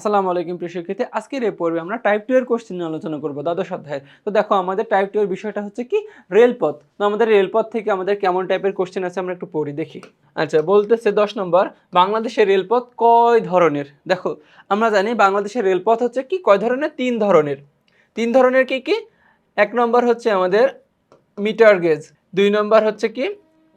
আসসালামু আলাইকুম প্রিয় শিক্ষার্থী, আজকের এই পর্বে আমরা টাইপ 2 এর কোশ্চেন নিয়ে আলোচনা করব দ্বাদশ অধ্যায়ের। তো দেখো আমাদের টাইপ 2 এর বিষয়টা হচ্ছে কি রেলপথ। তো আমাদের রেলপথ থেকে আমাদের কেমন টাইপের কোশ্চেন আছে আমরা একটু পড়ি দেখি। আচ্ছা, বলতেছে 10 নম্বর, বাংলাদেশের রেলপথ কয় ধরনের? দেখো আমরা জানি বাংলাদেশের রেলপথ হচ্ছে কি কয় ধরনের? 3 ধরনের। 3 ধরনের কি কি? 1 নম্বর হচ্ছে আমাদের মিটার গেজ, 2 নম্বর হচ্ছে কি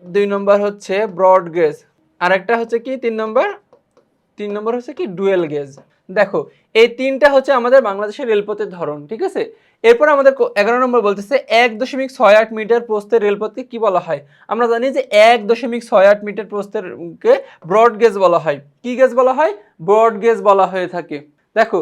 2 নম্বর হচ্ছে ব্রড গেজ, আরেকটা হচ্ছে কি 3 নম্বর হচ্ছে কি ডুয়েল গেজ। দেখো এই তিনটা হচ্ছে আমাদের বাংলাদেশের রেলপথের ধরন, ঠিক আছে। এরপর আমাদের 11 নম্বর বলতেছে 1.68 মিটার প্রস্থের রেলপথকে কি বলা হয়? আমরা জানি যে 1.68 মিটার প্রস্থের কে ব্রড গেজ বলা হয়। কি গেজ বলা হয়? ব্রড গেজ বলা হয়ে থাকে। দেখো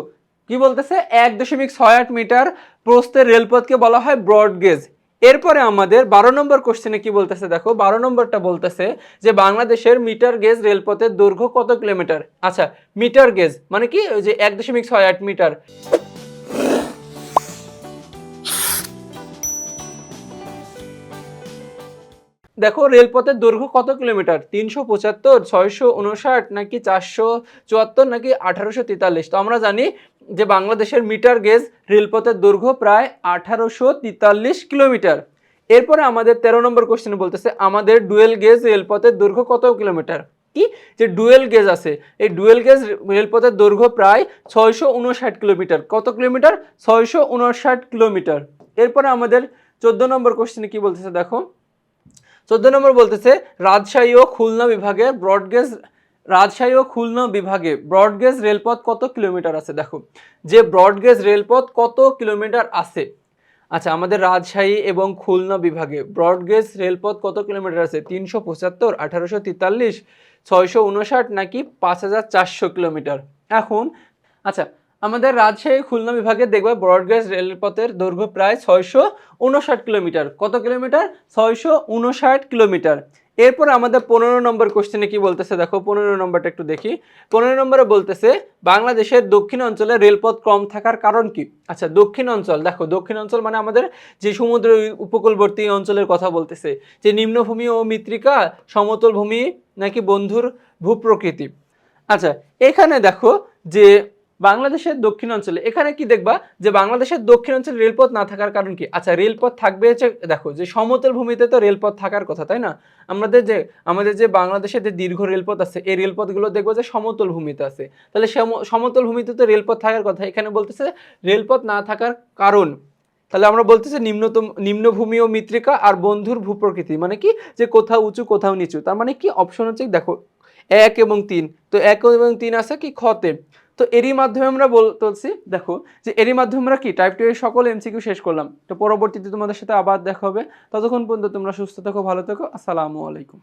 কি বলতেছে 1.68 মিটার প্রস্থের রেলপথকে বলা হয় ব্রড গেজ। এরপরে আমাদের 12 নম্বর কোশ্চেনে কি বলতেছে, দেখো 12 নম্বরটা বলতেছে যে বাংলাদেশের মিটার গেজ রেলপথের দৈর্ঘ্য কত কিলোমিটার? আচ্ছা, মিটার গেজ মানে কি ওই যে 1.68 মিটার। দেখো রেলপথের দৈর্ঘ্য কত কিলোমিটার? 375, 659 নাকি 474 নাকি 1843? তো আমরা জানি যে বাংলাদেশের মিটার গেজ রেলপথের দৈর্ঘ্য প্রায় 1843 কিলোমিটার। এরপরে আমাদের 13 নম্বর কোশ্চেনে বলতেছে আমাদের ডুয়েল গেজ রেলপথের দৈর্ঘ্য কত কিলোমিটার? কি যে ডুয়েল গেজ আছে, এই ডুয়েল গেজ রেলপথের দৈর্ঘ্য প্রায় 659 কিলোমিটার। কত কিলোমিটার? 659 কিলোমিটার। এরপরে আমাদের 14 নম্বর কোশ্চেনে কি বলতেছে, দেখো 14 নম্বর বলতেছে রাজশাহী ও খুলনা বিভাগে ব্রডগেজ রেলপথ কত কিলোমিটার আছে? দেখো যে ব্রডগেজ রেলপথ কত কিলোমিটার আছে। আচ্ছা, আমাদের রাজশাহী এবং খুলনা বিভাগে ব্রডগেজ রেলপথ কত কিলোমিটার আছে? 375, 1843, 659 নাকি 5400 কিলোমিটার। এখন আচ্ছা, আমাদের রাজশাহী খুলনা বিভাগে দেখবে ব্রডগেজ রেলপথের দৈর্ঘ্য প্রায় 659 কিলোমিটার। কত কিলোমিটার? 659 কিলোমিটার। এরপর আমাদের 15 নম্বর কোশ্চেনে কি বলতেছে, দেখো 15 নম্বরটা একটু দেখি। 15 নম্বরে বলতেছে বাংলাদেশের দক্ষিণ অঞ্চলে রেলপথ কম থাকার কারণ কি? আচ্ছা, দক্ষিণ অঞ্চল, দেখো দক্ষিণ অঞ্চল মানে আমাদের যে সমুদ্র উপকূলবর্তী অঞ্চলের কথা বলতেছে, যে নিম্নভূমি ও মৃত্তিকা, সমতল ভূমি নাকি বন্ধুর ভূপ্রকৃতি। আচ্ছা, এখানে দেখো যে বাংলাদেশের দক্ষিণ অঞ্চলে এখানে কি দেখবা যে বাংলাদেশের দক্ষিণ অঞ্চলে রেলপথ না থাকার কারণ কি? আচ্ছা, রেলপথ থাকবে হচ্ছে দেখো যে সমতল ভূমিতে তো রেলপথ থাকার কথা, তাই না? আমাদের যে বাংলাদেশের যে দীর্ঘ রেলপথ আছে এই রেলপথগুলো দেখবো যে সমতল ভূমিতে আছে। তাহলে সমতল ভূমিতে তো রেলপথ থাকার কথা, এখানে বলতেছে রেলপথ না থাকার কারণ। তাহলে আমরা বলতেছি নিম্নভূমি ও মৃত্তিকা আর বন্ধুর ভূপ্রকৃতি, মানে কি যে কোথাও উঁচু কোথাও নিচু। তার মানে কি অপশন হচ্ছে দেখো 1 এবং 3। তো 1 এবং 3 আছে কি খতে। তো এরই মাধ্যমে আমরা বলতেছি দেখো যে এরই মাধ্যমে আমরা কি টাইপ 2 এর সকল এমসিকিউ শেষ করলাম। তো পরবর্তীতে তোমাদের সাথে আবার দেখা হবে। ততক্ষণ পর্যন্ত তোমরা সুস্থ থাকো, ভালো থাকো। আসসালামু আলাইকুম।